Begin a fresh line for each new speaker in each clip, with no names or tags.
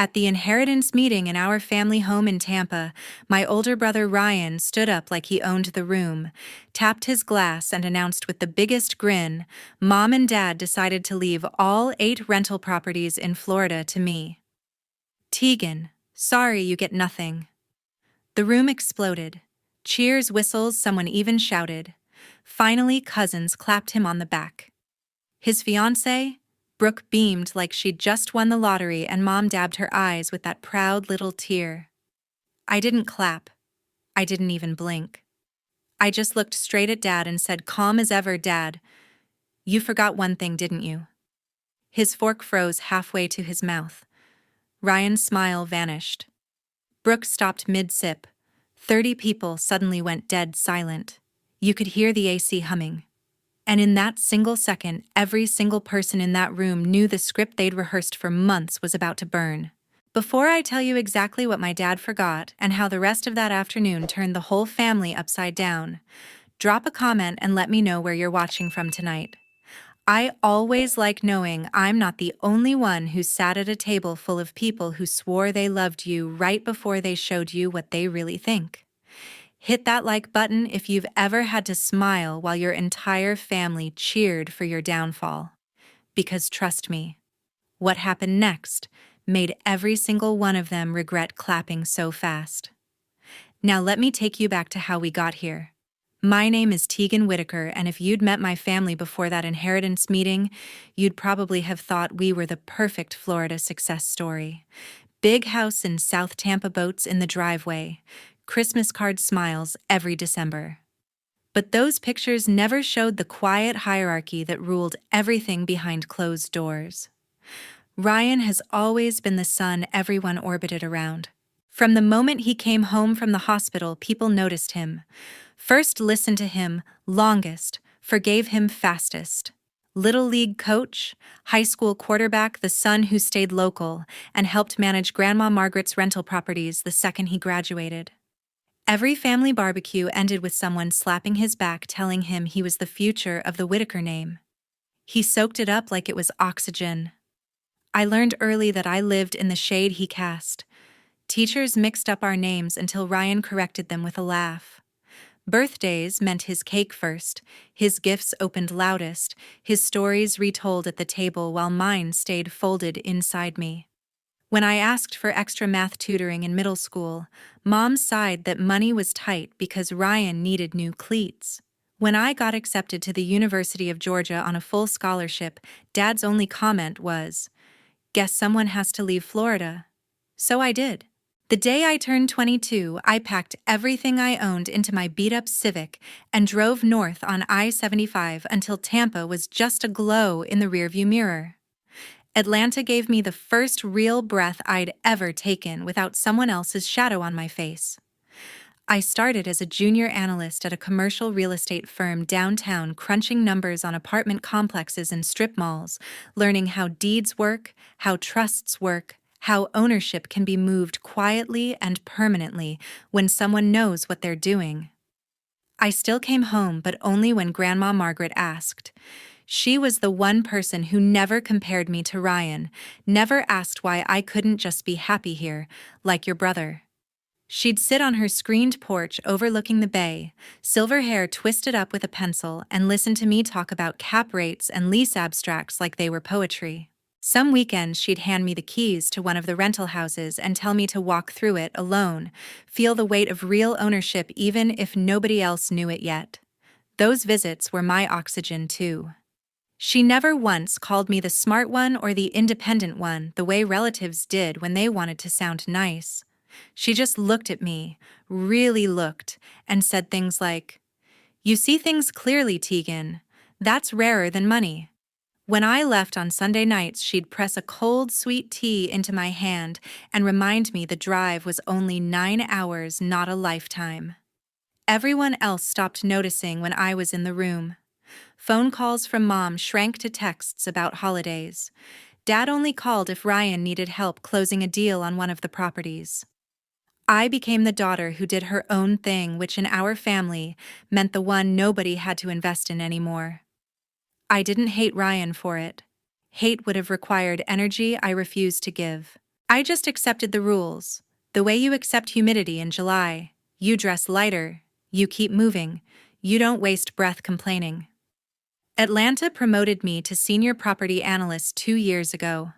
At the inheritance meeting in our family home in Tampa, my older brother Ryan stood up like he owned the room, tapped his glass, and announced with the biggest grin, "Mom and Dad decided to leave all 8 rental properties in Florida to me. Teagan, sorry you get nothing." The room exploded. Cheers, whistles, someone even shouted. Finally, cousins clapped him on the back. His fiancée, Brooke, beamed like she'd just won the lottery, and Mom dabbed her eyes with that proud little tear. I didn't clap. I didn't even blink. I just looked straight at Dad and said, calm as ever, "Dad, you forgot one thing, didn't you?" His fork froze halfway to his mouth. Ryan's smile vanished. Brooke stopped mid-sip. 30 people suddenly went dead silent. You could hear the AC humming. And in that single second, every single person in that room knew the script they'd rehearsed for months was about to burn. Before I tell you exactly what my dad forgot and how the rest of that afternoon turned the whole family upside down, drop a comment and let me know where you're watching from tonight. I always like knowing I'm not the only one who sat at a table full of people who swore they loved you right before they showed you what they really think. Hit that like button if you've ever had to smile while your entire family cheered for your downfall. Because trust me, what happened next made every single one of them regret clapping so fast. Now let me take you back to how we got here. My name is Teagan Whitaker, and if you'd met my family before that inheritance meeting, you'd probably have thought we were the perfect Florida success story. Big house in South Tampa, boats in the driveway, Christmas card smiles every December. But those pictures never showed the quiet hierarchy that ruled everything behind closed doors. Ryan has always been the son everyone orbited around. From the moment he came home from the hospital, people noticed him. First listened to him longest, forgave him fastest. Little league coach, high school quarterback, the son who stayed local and helped manage Grandma Margaret's rental properties the second he graduated. Every family barbecue ended with someone slapping his back telling him he was the future of the Whitaker name. He soaked it up like it was oxygen. I learned early that I lived in the shade he cast. Teachers mixed up our names until Ryan corrected them with a laugh. Birthdays meant his cake first, his gifts opened loudest, his stories retold at the table while mine stayed folded inside me. When I asked for extra math tutoring in middle school, Mom sighed that money was tight because Ryan needed new cleats. When I got accepted to the University of Georgia on a full scholarship, Dad's only comment was, "Guess someone has to leave Florida." So I did. The day I turned 22, I packed everything I owned into my beat-up Civic and drove north on I-75 until Tampa was just aglow in the rearview mirror. Atlanta gave me the first real breath I'd ever taken without someone else's shadow on my face. I started as a junior analyst at a commercial real estate firm downtown, crunching numbers on apartment complexes and strip malls, learning how deeds work, how trusts work, how ownership can be moved quietly and permanently when someone knows what they're doing. I still came home, but only when Grandma Margaret asked. She was the one person who never compared me to Ryan, never asked why I couldn't just be happy here, like your brother. She'd sit on her screened porch overlooking the bay, silver hair twisted up with a pencil, and listen to me talk about cap rates and lease abstracts like they were poetry. Some weekends she'd hand me the keys to one of the rental houses and tell me to walk through it alone, feel the weight of real ownership even if nobody else knew it yet. Those visits were my oxygen too. She never once called me the smart one or the independent one the way relatives did when they wanted to sound nice. She just looked at me, really looked, and said things like, "You see things clearly, Teagan. That's rarer than money." When I left on Sunday nights, she'd press a cold, sweet tea into my hand and remind me the drive was only 9 hours, not a lifetime. Everyone else stopped noticing when I was in the room. Phone calls from Mom shrank to texts about holidays. Dad only called if Ryan needed help closing a deal on one of the properties. I became the daughter who did her own thing, which in our family meant the one nobody had to invest in anymore. I didn't hate Ryan for it. Hate would have required energy I refused to give. I just accepted the rules. The way you accept humidity in July. You dress lighter. You keep moving. You don't waste breath complaining. Atlanta promoted me to senior property analyst 2 years ago.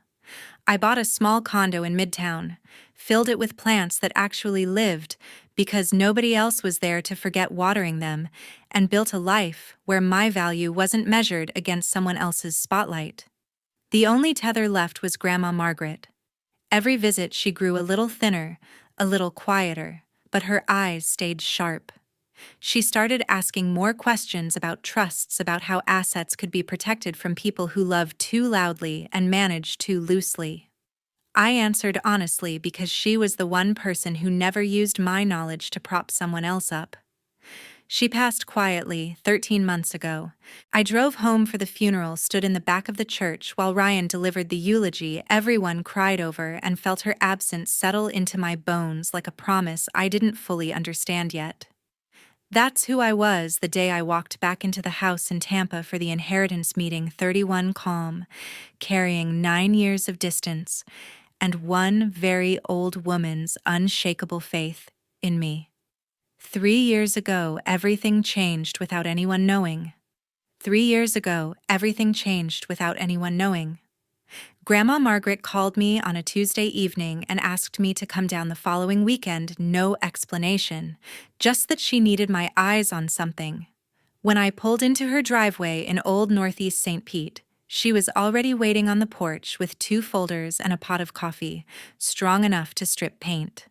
I bought a small condo in Midtown, filled it with plants that actually lived because nobody else was there to forget watering them, and built a life where my value wasn't measured against someone else's spotlight. The only tether left was Grandma Margaret. Every visit she grew a little thinner, a little quieter, but her eyes stayed sharp. She started asking more questions about trusts, about how assets could be protected from people who love too loudly and manage too loosely. I answered honestly because she was the one person who never used my knowledge to prop someone else up. She passed quietly 13 months ago. I drove home for the funeral, stood in the back of the church while Ryan delivered the eulogy everyone cried over, and felt her absence settle into my bones like a promise I didn't fully understand yet. That's who I was the day I walked back into the house in Tampa for the inheritance meeting, 31 calm, carrying 9 years of distance and one very old woman's unshakable faith in me. 3 years ago, everything changed without anyone knowing. 3 years ago, everything changed without anyone knowing. Grandma Margaret called me on a Tuesday evening and asked me to come down the following weekend, no explanation, just that she needed my eyes on something. When I pulled into her driveway in Old Northeast St. Pete, she was already waiting on the porch with 2 folders and a pot of coffee, strong enough to strip paint.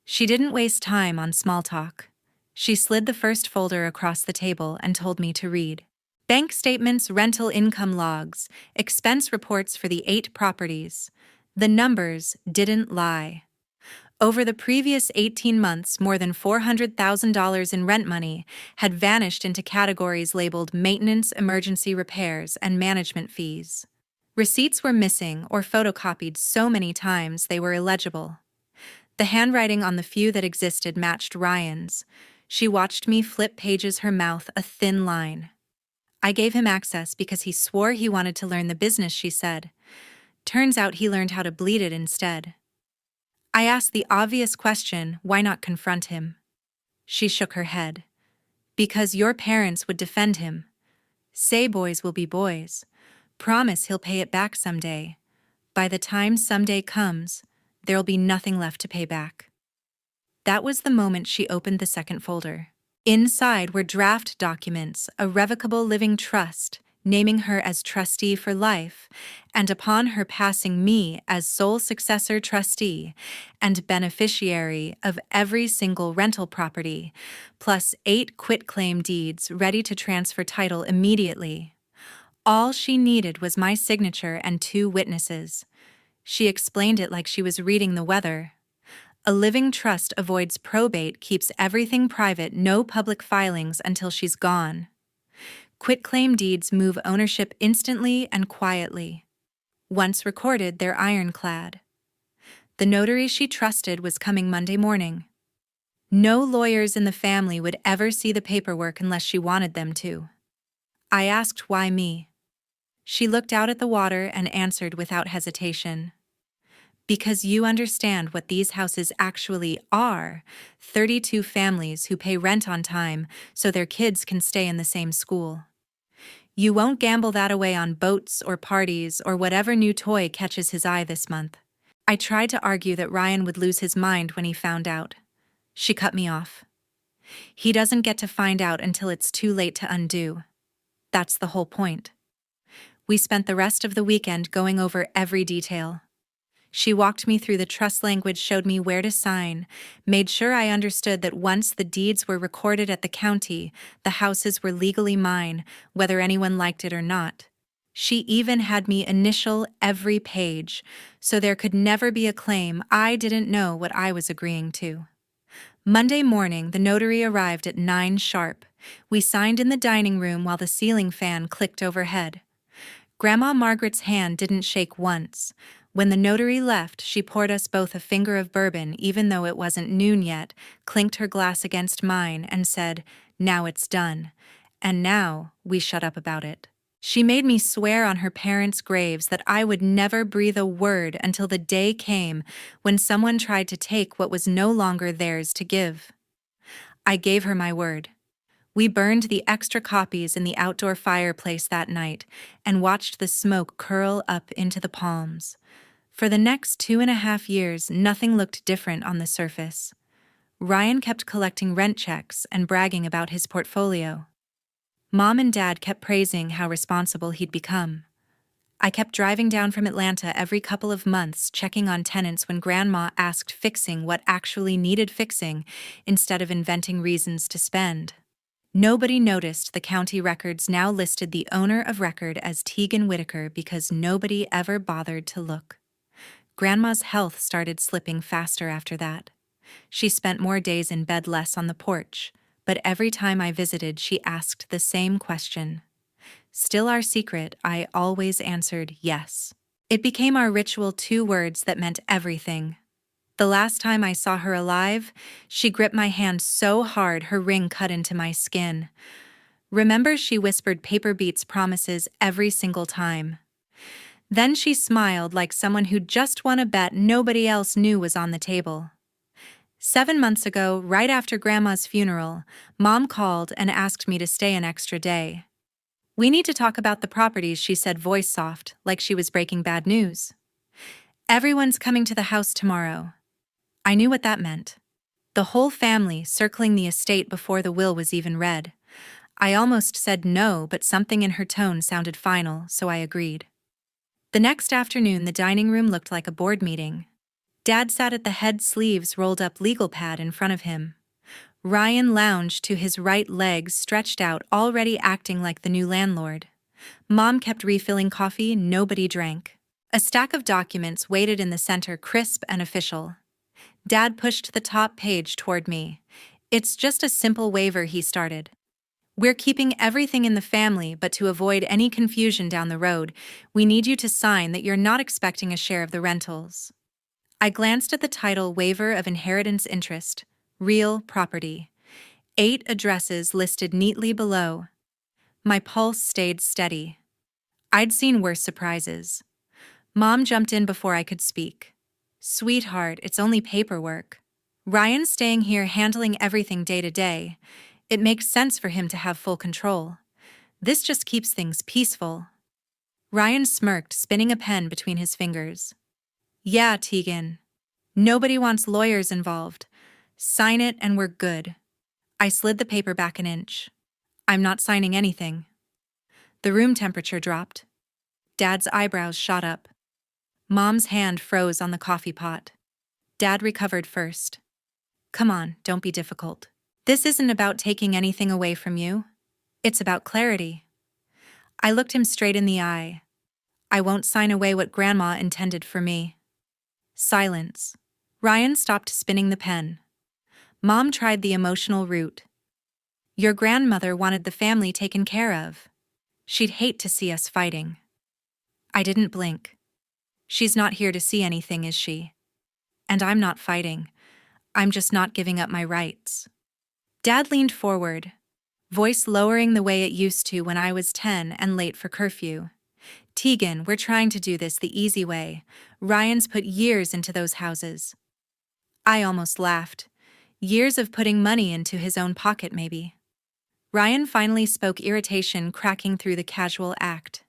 She didn't waste time on small talk. She slid the first folder across the table and told me to read. Bank statements, rental income logs, expense reports for the 8 properties. The numbers didn't lie. Over the previous 18 months, more than $400,000 in rent money had vanished into categories labeled maintenance, emergency repairs, and management fees. Receipts were missing or photocopied so many times they were illegible. The handwriting on the few that existed matched Ryan's. She watched me flip pages, her mouth a thin line. I gave him access because he swore he wanted to learn the business, she said. Turns out he learned how to bleed it instead. I asked the obvious question, why not confront him? She shook her head. Because your parents would defend him. Say boys will be boys. Promise he'll pay it back someday. By the time someday comes, there'll be nothing left to pay back. That was the moment she opened the second folder. Inside were draft documents, a revocable living trust, naming her as trustee for life, and upon her passing, me as sole successor trustee and beneficiary of every single rental property, plus 8 quitclaim deeds ready to transfer title immediately. All she needed was my signature and 2 witnesses. She explained it like she was reading the weather. A living trust avoids probate, keeps everything private, no public filings until she's gone. Quitclaim deeds move ownership instantly and quietly. Once recorded, they're ironclad. The notary she trusted was coming Monday morning. No lawyers in the family would ever see the paperwork unless she wanted them to. I asked why me. She looked out at the water and answered without hesitation. Because you understand what these houses actually are, 32 families who pay rent on time so their kids can stay in the same school. You won't gamble that away on boats or parties or whatever new toy catches his eye this month. I tried to argue that Ryan would lose his mind when he found out. She cut me off. He doesn't get to find out until it's too late to undo. That's the whole point. We spent the rest of the weekend going over every detail. She walked me through the trust language, showed me where to sign, made sure I understood that once the deeds were recorded at the county, the houses were legally mine, whether anyone liked it or not. She even had me initial every page, so there could never be a claim I didn't know what I was agreeing to. Monday morning, the notary arrived at 9 sharp. We signed in the dining room while the ceiling fan clicked overhead. Grandma Margaret's hand didn't shake once. When the notary left, she poured us both a finger of bourbon, even though it wasn't noon yet, clinked her glass against mine, and said, "Now it's done." And now we shut up about it. She made me swear on her parents' graves that I would never breathe a word until the day came when someone tried to take what was no longer theirs to give. I gave her my word. We burned the extra copies in the outdoor fireplace that night and watched the smoke curl up into the palms. For the next 2.5 years, nothing looked different on the surface. Ryan kept collecting rent checks and bragging about his portfolio. Mom and Dad kept praising how responsible he'd become. I kept driving down from Atlanta every couple of months, checking on tenants when Grandma asked fixing what actually needed fixing instead of inventing reasons to spend. Nobody noticed the county records now listed the owner of record as Teagan Whitaker because nobody ever bothered to look. Grandma's health started slipping faster after that. She spent more days in bed, less on the porch, but every time I visited, she asked the same question. Still our secret, I always answered yes. It became our ritual, 2 words that meant everything. The last time I saw her alive, she gripped my hand so hard her ring cut into my skin. Remember, she whispered paper beats promises every single time. Then she smiled like someone who'd just won a bet nobody else knew was on the table. 7 months ago, right after Grandma's funeral, Mom called and asked me to stay an extra day. "We need to talk about the properties," she said, voice soft, like she was breaking bad news. "Everyone's coming to the house tomorrow." I knew what that meant. The whole family circling the estate before the will was even read. I almost said no, but something in her tone sounded final, so I agreed. The next afternoon, the dining room looked like a board meeting. Dad sat at the head, sleeves rolled up, legal pad in front of him. Ryan lounged to his right, legs stretched out, already acting like the new landlord. Mom kept refilling coffee, nobody drank. A stack of documents waited in the center, crisp and official. Dad pushed the top page toward me. "It's just a simple waiver," he started. "We're keeping everything in the family, but to avoid any confusion down the road, we need you to sign that you're not expecting a share of the rentals." I glanced at the title, Waiver of Inheritance Interest, Real Property. 8 addresses listed neatly below. My pulse stayed steady. I'd seen worse surprises. Mom jumped in before I could speak. "Sweetheart, it's only paperwork. Ryan's staying here handling everything day to day. It makes sense for him to have full control. This just keeps things peaceful." Ryan smirked, spinning a pen between his fingers. "Yeah, Teagan. Nobody wants lawyers involved. Sign it and we're good." I slid the paper back an inch. "I'm not signing anything." The room temperature dropped. Dad's eyebrows shot up. Mom's hand froze on the coffee pot. Dad recovered first. "Come on, don't be difficult. This isn't about taking anything away from you. It's about clarity." I looked him straight in the eye. "I won't sign away what Grandma intended for me." Silence. Ryan stopped spinning the pen. Mom tried the emotional route. "Your grandmother wanted the family taken care of. She'd hate to see us fighting." I didn't blink. "She's not here to see anything, is she? And I'm not fighting. I'm just not giving up my rights." Dad leaned forward, voice lowering the way it used to when I was 10 and late for curfew. "Teagan, we're trying to do this the easy way. Ryan's put years into those houses." I almost laughed. Years of putting money into his own pocket, maybe. Ryan finally spoke, irritation cracking through the casual act.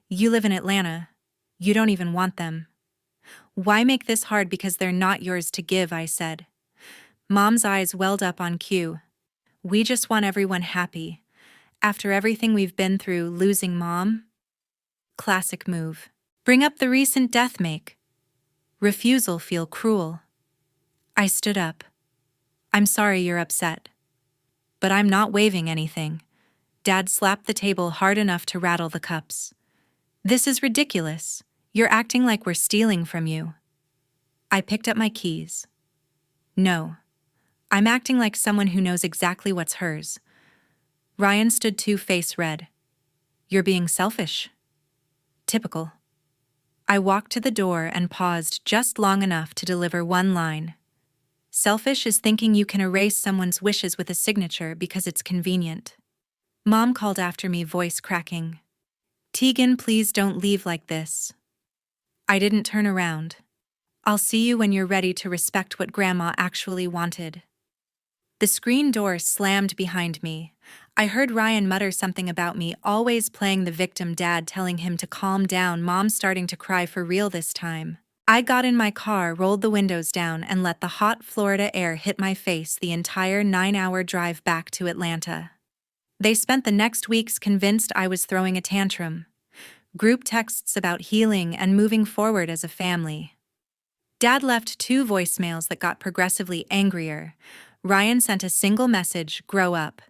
"You live in Atlanta. You don't even want them. Why make this hard because they're not yours to give?" I said. Mom's eyes welled up on cue. "We just want everyone happy. After everything we've been through, losing Mom?" Classic move. Bring up the recent death make. Refusal feel cruel. I stood up. "I'm sorry you're upset. But I'm not waiving anything." Dad slapped the table hard enough to rattle the cups. "This is ridiculous. You're acting like we're stealing from you." I picked up my keys. "No. I'm acting like someone who knows exactly what's hers." Ryan stood too, face red. "You're being selfish." Typical. I walked to the door and paused just long enough to deliver one line. "Selfish is thinking you can erase someone's wishes with a signature because it's convenient." Mom called after me, voice cracking. Teagan, please don't leave like this. I didn't turn around. I'll see you when you're ready to respect what Grandma actually wanted. The screen door slammed behind me. I heard Ryan mutter something about me always playing the victim, Dad telling him to calm down, Mom starting to cry for real this time. I got in my car, rolled the windows down, and let the hot Florida air hit my face the entire 9-hour drive back to Atlanta. They spent the next weeks convinced I was throwing a tantrum. Group texts about healing and moving forward as a family. Dad left 2 voicemails that got progressively angrier. Ryan sent a single message, "Grow up."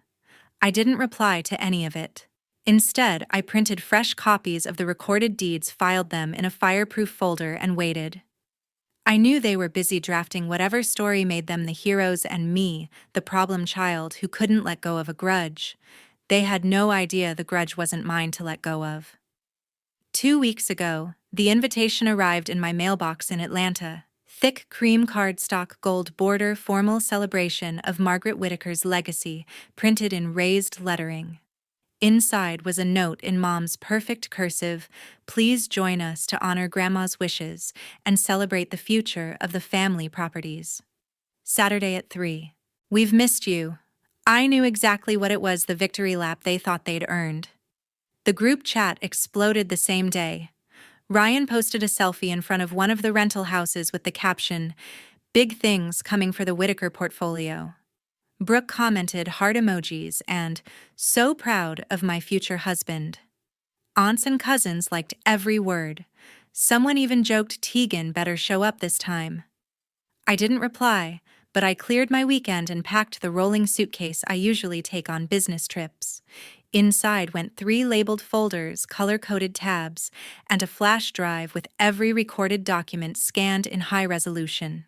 I didn't reply to any of it. Instead, I printed fresh copies of the recorded deeds, filed them in a fireproof folder, and waited. I knew they were busy drafting whatever story made them the heroes and me, the problem child who couldn't let go of a grudge. They had no idea the grudge wasn't mine to let go of. 2 weeks ago, the invitation arrived in my mailbox in Atlanta. Thick cream cardstock gold border, formal celebration of Margaret Whittaker's legacy, printed in raised lettering. Inside was a note in Mom's perfect cursive, "Please join us to honor Grandma's wishes and celebrate the future of the family properties. Saturday at 3. We've missed you." I knew exactly what it was, the victory lap they thought they'd earned. The group chat exploded the same day. Ryan posted a selfie in front of one of the rental houses with the caption, "Big things coming for the Whittaker portfolio." Brooke commented heart emojis and, "So proud of my future husband." Aunts and cousins liked every word. Someone even joked Teagan better show up this time. I didn't reply, but I cleared my weekend and packed the rolling suitcase I usually take on business trips. Inside went 3 labeled folders, color-coded tabs, and a flash drive with every recorded document scanned in high resolution.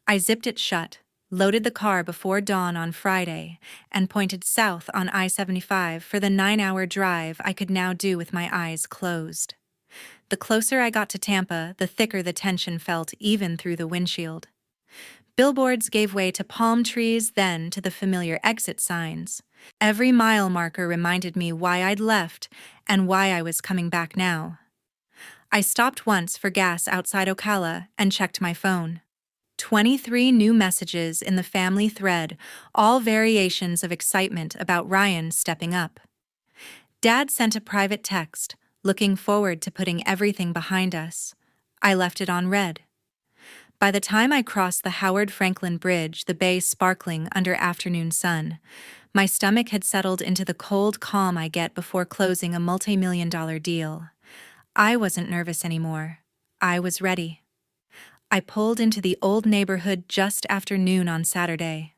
I zipped it shut, loaded the car before dawn on Friday, and pointed south on I-75 for the 9-hour drive I could now do with my eyes closed. The closer I got to Tampa, the thicker the tension felt even through the windshield. Billboards gave way to palm trees, then to the familiar exit signs. Every mile marker reminded me why I'd left and why I was coming back now. I stopped once for gas outside Ocala and checked my phone. 23 new messages in the family thread, all variations of excitement about Ryan stepping up. Dad sent a private text, looking forward to putting everything behind us. I left it on read. By the time I crossed the Howard Franklin Bridge, the bay sparkling under afternoon sun, my stomach had settled into the cold calm I get before closing a multi-million-dollar deal. I wasn't nervous anymore. I was ready. I pulled into the old neighborhood just after noon on Saturday.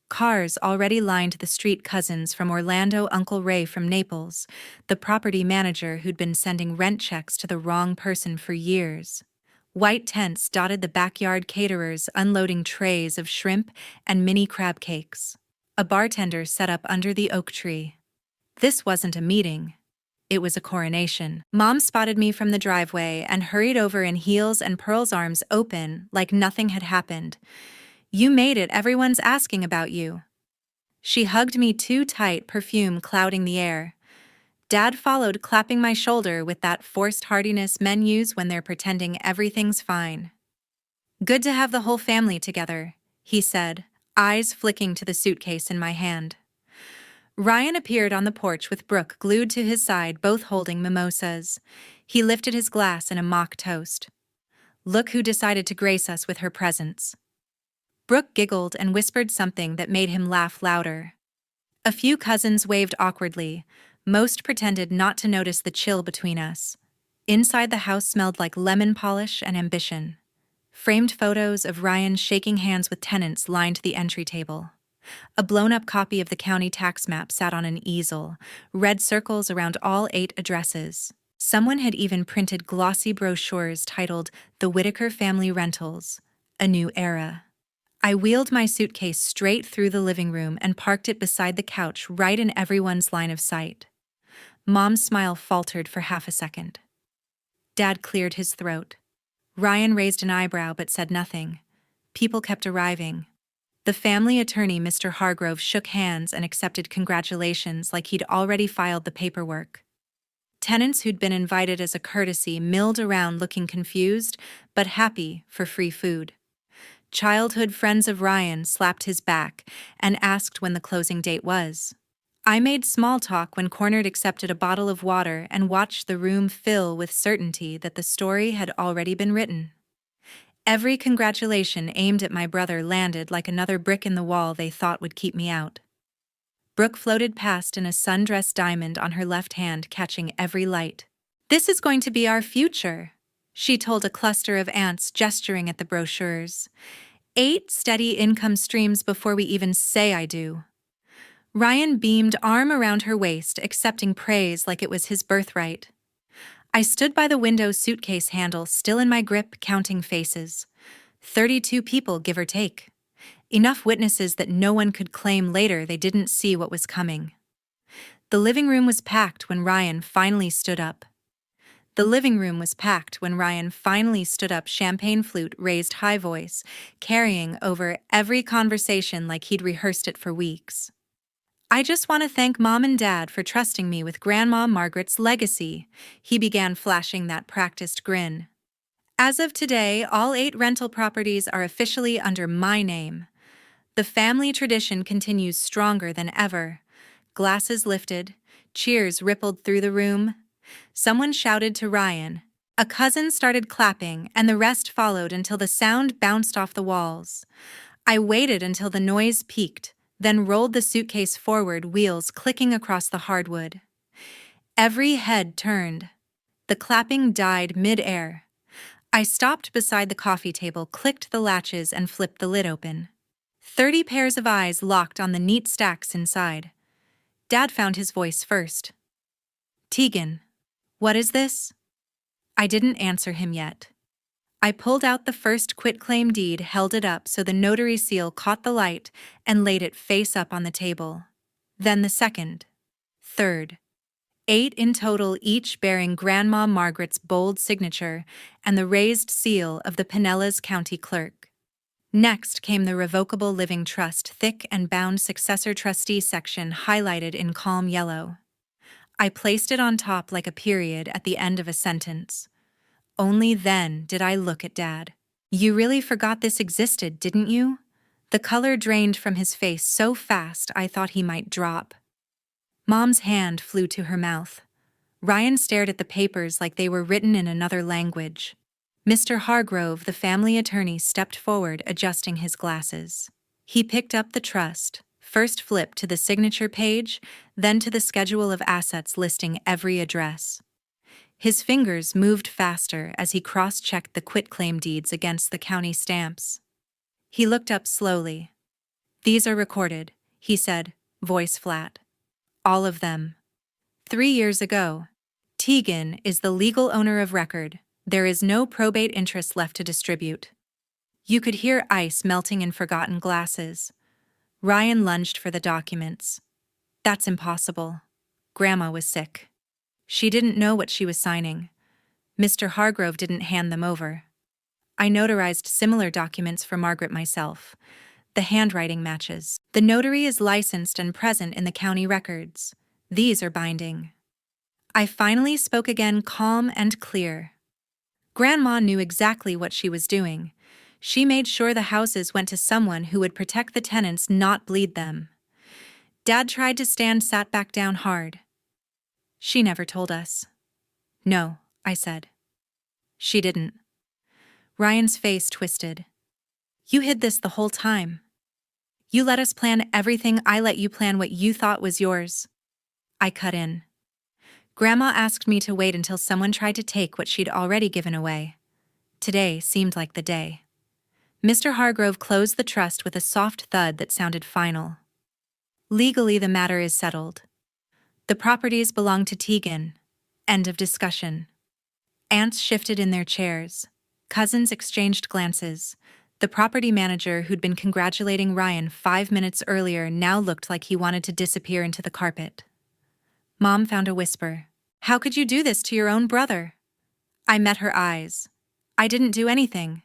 Cars already lined the street. Cousins from Orlando, Uncle Ray from Naples, the property manager who'd been sending rent checks to the wrong person for years. White tents dotted the backyard, caterers unloading trays of shrimp and mini crab cakes. A bartender set up under the oak tree. This wasn't a meeting. It was a coronation. Mom spotted me from the driveway and hurried over in heels and Pearl's arms open like nothing had happened. "You made it, everyone's asking about you." She hugged me too tight, perfume clouding the air. Dad followed, clapping my shoulder with that forced heartiness men use when they're pretending everything's fine. "Good to have the whole family together," he said, eyes flicking to the suitcase in my hand. Ryan appeared on the porch with Brooke glued to his side, both holding mimosas. He lifted his glass in a mock toast. "Look who decided to grace us with her presence." Brooke giggled and whispered something that made him laugh louder. A few cousins waved awkwardly. Most pretended not to notice the chill between us. Inside, the house smelled like lemon polish and ambition. Framed photos of Ryan shaking hands with tenants lined the entry table. A blown-up copy of the county tax map sat on an easel, red circles around all 8 addresses. Someone had even printed glossy brochures titled "The Whittaker Family Rentals, A New Era." I wheeled my suitcase straight through the living room and parked it beside the couch, right in everyone's line of sight. Mom's smile faltered for half a second. Dad cleared his throat. Ryan raised an eyebrow but said nothing. People kept arriving. The family attorney, Mr. Hargrove, shook hands and accepted congratulations like he'd already filed the paperwork. Tenants who'd been invited as a courtesy milled around looking confused, but happy for free food. Childhood friends of Ryan slapped his back and asked when the closing date was. I made small talk when cornered accepted a bottle of water and watched the room fill with certainty that the story had already been written. Every congratulation aimed at my brother landed like another brick in the wall they thought would keep me out. Brooke floated past in a sun-dressed diamond on her left hand, catching every light. "This is going to be our future," she told a cluster of ants, gesturing at the brochures. 8 steady income streams before we even say I do. Ryan beamed, arm around her waist, accepting praise like it was his birthright. I stood by the window, suitcase handle still in my grip, counting faces. 32 people, give or take. Enough witnesses that no one could claim later they didn't see what was coming. The living room was packed when Ryan finally stood up. Champagne flute raised high voice, carrying over every conversation like he'd rehearsed it for weeks. "I just want to thank Mom and Dad for trusting me with Grandma Margaret's legacy," he began, flashing that practiced grin. "As of today, all 8 rental properties are officially under my name. The family tradition continues stronger than ever." Glasses lifted, cheers rippled through the room. Someone shouted to Ryan. A cousin started clapping, and the rest followed until the sound bounced off the walls. I waited until the noise peaked, then rolled the suitcase forward, wheels clicking across the hardwood. Every head turned. The clapping died mid-air. I stopped beside the coffee table, clicked the latches, and flipped the lid open. 30 pairs of eyes locked on the neat stacks inside. Dad found his voice first. "Teagan, what is this?" I didn't answer him yet. I pulled out the first quitclaim deed, held it up so the notary seal caught the light, and laid it face up on the table. Then the second, third. 8 in total, each bearing Grandma Margaret's bold signature and the raised seal of the Pinellas County Clerk. Next came the Revocable Living Trust, thick and bound successor trustee section highlighted in calm yellow. I placed it on top like a period at the end of a sentence. Only then did I look at Dad. "You really forgot this existed, didn't you?" The color drained from his face so fast I thought he might drop. Mom's hand flew to her mouth. Ryan stared at the papers like they were written in another language. Mr. Hargrove, the family attorney, stepped forward, adjusting his glasses. He picked up the trust, first flipped to the signature page, then to the schedule of assets listing every address. His fingers moved faster as he cross-checked the quitclaim deeds against the county stamps. He looked up slowly. "These are recorded," he said, voice flat. "All of them. 3 years ago. Teagan is the legal owner of record. There is no probate interest left to distribute." You could hear ice melting in forgotten glasses. Ryan lunged for the documents. "That's impossible. Grandma was sick. She didn't know what she was signing. Mr. Hargrove didn't hand them over. I notarized similar documents for Margaret myself. The handwriting matches. The notary is licensed and present in the county records. These are binding." I finally spoke again, calm and clear. Grandma knew exactly what she was doing. She made sure the houses went to someone who would protect the tenants, not bleed them. Dad tried to stand, sat back down hard. "She never told us." "No," I said. "She didn't." Ryan's face twisted. "You hid this the whole time. You let us plan everything. I let you plan what you thought was yours." I cut in. "Grandma asked me to wait until someone tried to take what she'd already given away. Today seemed like the day." Mr. Hargrove closed the trust with a soft thud that sounded final. "Legally, the matter is settled. The properties belong to Teagan. End of discussion." Aunts shifted in their chairs. Cousins exchanged glances. The property manager, who'd been congratulating Ryan 5 minutes earlier, now looked like he wanted to disappear into the carpet. Mom found a whisper. "How could you do this to your own brother?" I met her eyes. "I didn't do anything.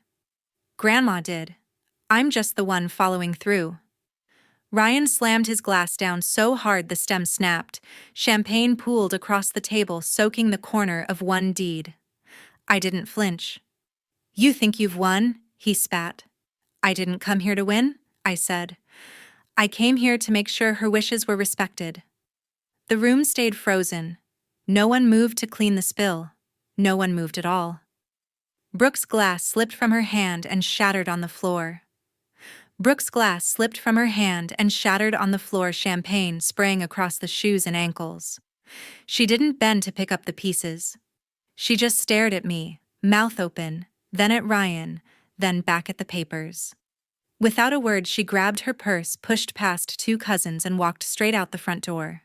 Grandma did. I'm just the one following through." Ryan slammed his glass down so hard the stem snapped. Champagne pooled across the table, soaking the corner of one deed. I didn't flinch. "You think you've won?" he spat. "I didn't come here to win," I said. "I came here to make sure her wishes were respected." The room stayed frozen. No one moved to clean the spill. No one moved at all. Brooke's glass slipped from her hand and shattered on the floor. Champagne spraying across the shoes and ankles. She didn't bend to pick up the pieces. She just stared at me, mouth open, then at Ryan, then back at the papers. Without a word, she grabbed her purse, pushed past two cousins, and walked straight out the front door.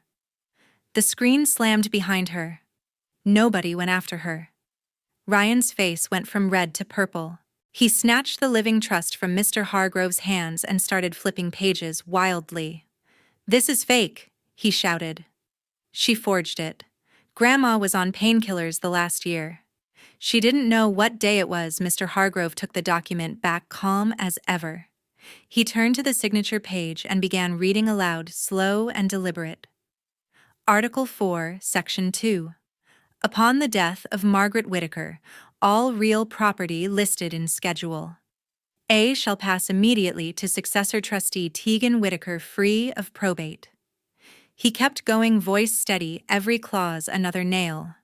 The screen slammed behind her. Nobody went after her. Ryan's face went from red to purple. He snatched the living trust from Mr. Hargrove's hands and started flipping pages wildly. "This is fake," he shouted. "She forged it. Grandma was on painkillers the last year. She didn't know what day it was." Mr. Hargrove took the document back, calm as ever. He turned to the signature page and began reading aloud, slow and deliberate. Article 4, Section 2. Upon the death of Margaret Whitaker, all real property listed in Schedule A shall pass immediately to successor trustee Teagan Whitaker, free of probate. He kept going, voice steady, every clause another nail.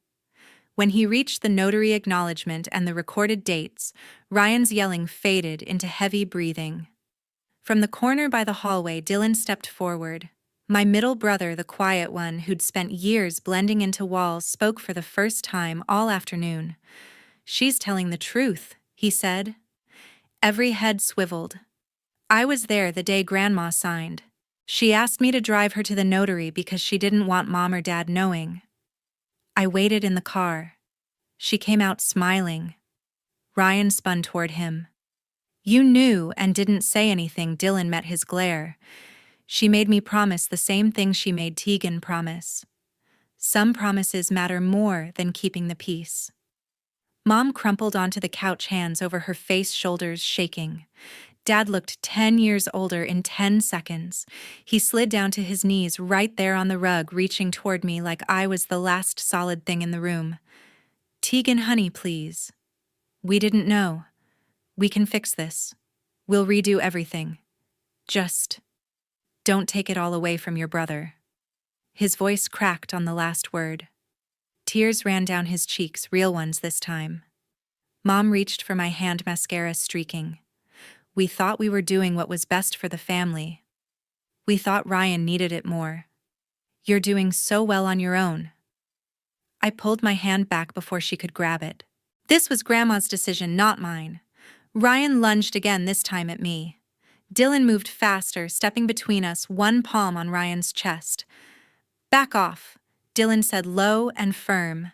When he reached the notary acknowledgement and the recorded dates, Ryan's yelling faded into heavy breathing. From the corner by the hallway, Dylan stepped forward. My middle brother, the quiet one who'd spent years blending into walls, spoke for the first time all afternoon. "She's telling the truth," he said. Every head swiveled. "I was there the day Grandma signed. She asked me to drive her to the notary because she didn't want Mom or Dad knowing. I waited in the car. She came out smiling." Ryan spun toward him. "You knew and didn't say anything." Dylan met his glare. "She made me promise the same thing she made Teagan promise. Some promises matter more than keeping the peace." Mom crumpled onto the couch, hands over her face, shoulders shaking. Dad looked 10 years older in 10 seconds. He slid down to his knees right there on the rug, reaching toward me like I was the last solid thing in the room. "Teagan, honey, please. We didn't know. We can fix this. We'll redo everything. Just don't take it all away from your brother." His voice cracked on the last word. Tears ran down his cheeks, real ones this time. Mom reached for my hand, mascara streaking. "We thought we were doing what was best for the family. We thought Ryan needed it more. You're doing so well on your own." I pulled my hand back before she could grab it. This was Grandma's decision, not mine. Ryan lunged again, this time at me. Dylan moved faster, stepping between us, one palm on Ryan's chest. "Back off," Dylan said, low and firm.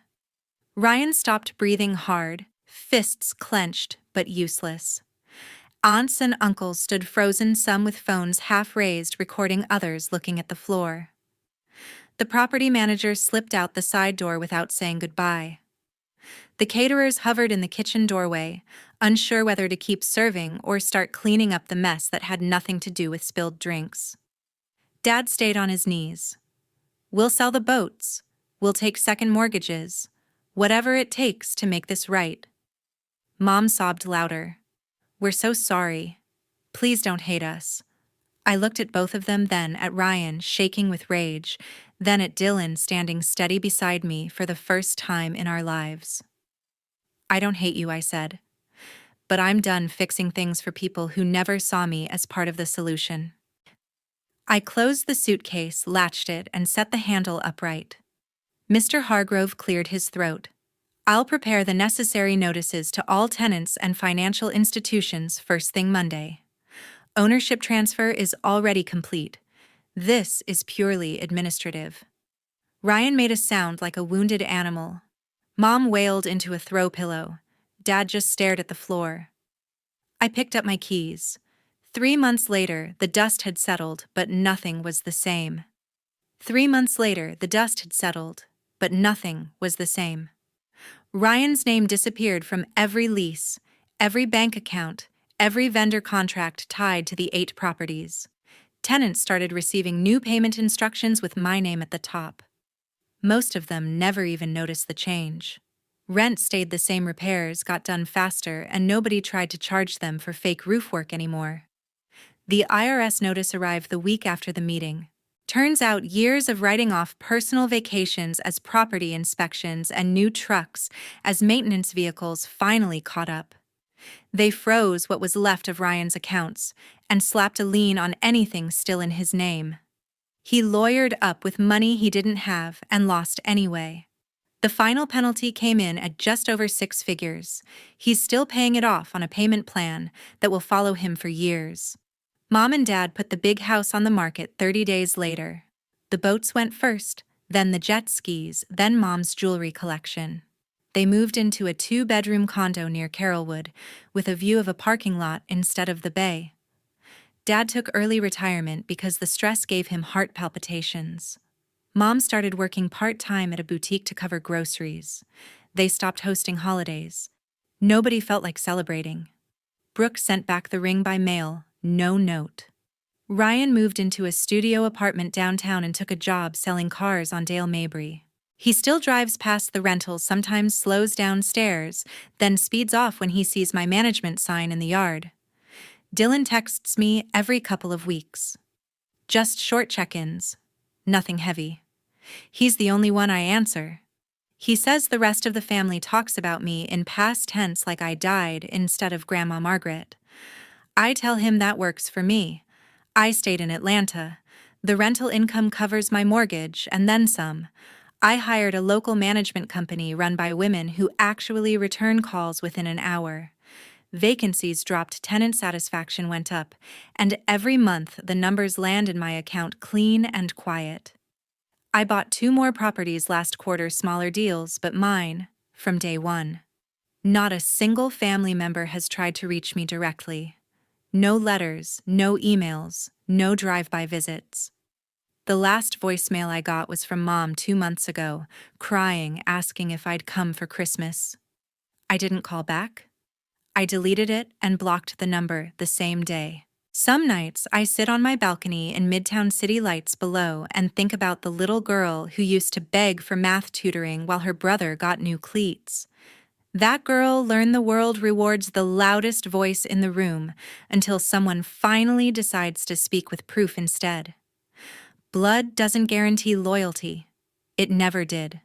Ryan stopped, breathing hard, fists clenched but useless. Aunts and uncles stood frozen, some with phones half raised, recording, others looking at the floor. The property manager slipped out the side door without saying goodbye. The caterers hovered in the kitchen doorway, unsure whether to keep serving or start cleaning up the mess that had nothing to do with spilled drinks. Dad stayed on his knees. "We'll sell the boats. We'll take second mortgages. Whatever it takes to make this right." Mom sobbed louder. "We're so sorry. Please don't hate us." I looked at both of them, then at Ryan, shaking with rage, then at Dylan, standing steady beside me for the first time in our lives. "I don't hate you," I said. "But I'm done fixing things for people who never saw me as part of the solution." I closed the suitcase, latched it, and set the handle upright. Mr. Hargrove cleared his throat. "I'll prepare the necessary notices to all tenants and financial institutions first thing Monday. Ownership transfer is already complete. This is purely administrative." Ryan made a sound like a wounded animal. Mom wailed into a throw pillow. Dad just stared at the floor. I picked up my keys. 3 months later, the dust had settled, but nothing was the same. 3 months later, the dust had settled, but nothing was the same. Ryan's name disappeared from every lease, every bank account, every vendor contract tied to the 8 properties. Tenants started receiving new payment instructions with my name at the top. Most of them never even noticed the change. Rent stayed the same, repairs got done faster, and nobody tried to charge them for fake roof work anymore. The IRS notice arrived the week after the meeting. Turns out years of writing off personal vacations as property inspections and new trucks as maintenance vehicles finally caught up. They froze what was left of Ryan's accounts and slapped a lien on anything still in his name. He lawyered up with money he didn't have and lost anyway. The final penalty came in at just over 6 figures. He's still paying it off on a payment plan that will follow him for years. Mom and Dad put the big house on the market 30 days later. The boats went first, then the jet skis, then Mom's jewelry collection. They moved into a 2-bedroom condo near Carrollwood, with a view of a parking lot instead of the bay. Dad took early retirement because the stress gave him heart palpitations. Mom started working part-time at a boutique to cover groceries. They stopped hosting holidays. Nobody felt like celebrating. Brooke sent back the ring by mail, no note. Ryan moved into a studio apartment downtown and took a job selling cars on Dale Mabry. He still drives past the rentals, sometimes slows downstairs, then speeds off when he sees my management sign in the yard. Dylan texts me every couple of weeks. Just short check-ins. Nothing heavy. He's the only one I answer. He says the rest of the family talks about me in past tense like I died instead of Grandma Margaret. I tell him that works for me. I stayed in Atlanta. The rental income covers my mortgage and then some. I hired a local management company run by women who actually return calls within an hour. Vacancies dropped, tenant satisfaction went up, and every month the numbers land in my account clean and quiet. I bought 2 more properties last quarter, smaller deals, but mine, from day one. Not a single family member has tried to reach me directly. No letters, no emails, no drive-by visits. The last voicemail I got was from Mom 2 months ago, crying, asking if I'd come for Christmas. I didn't call back. I deleted it and blocked the number the same day. Some nights I sit on my balcony in Midtown city lights below and think about the little girl who used to beg for math tutoring while her brother got new cleats. That girl learned the world rewards the loudest voice in the room until someone finally decides to speak with proof instead. Blood doesn't guarantee loyalty. It never did.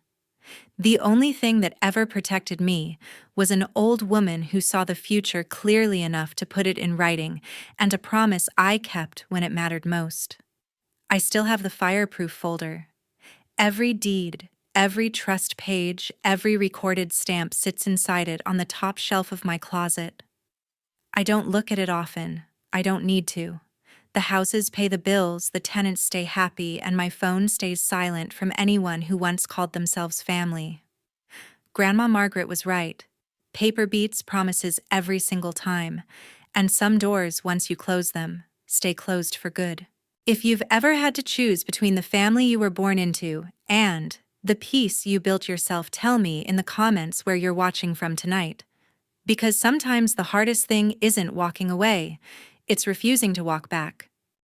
The only thing that ever protected me was an old woman who saw the future clearly enough to put it in writing, and a promise I kept when it mattered most. I still have the fireproof folder. Every deed, every trust page, every recorded stamp sits inside it on the top shelf of my closet. I don't look at it often. I don't need to. The houses pay the bills, the tenants stay happy, and my phone stays silent from anyone who once called themselves family. Grandma Margaret was right. Paper beats promises every single time, and some doors, once you close them, stay closed for good. If you've ever had to choose between the family you were born into and the peace you built yourself, tell me in the comments where you're watching from tonight. Because sometimes the hardest thing isn't walking away, it's refusing to walk back.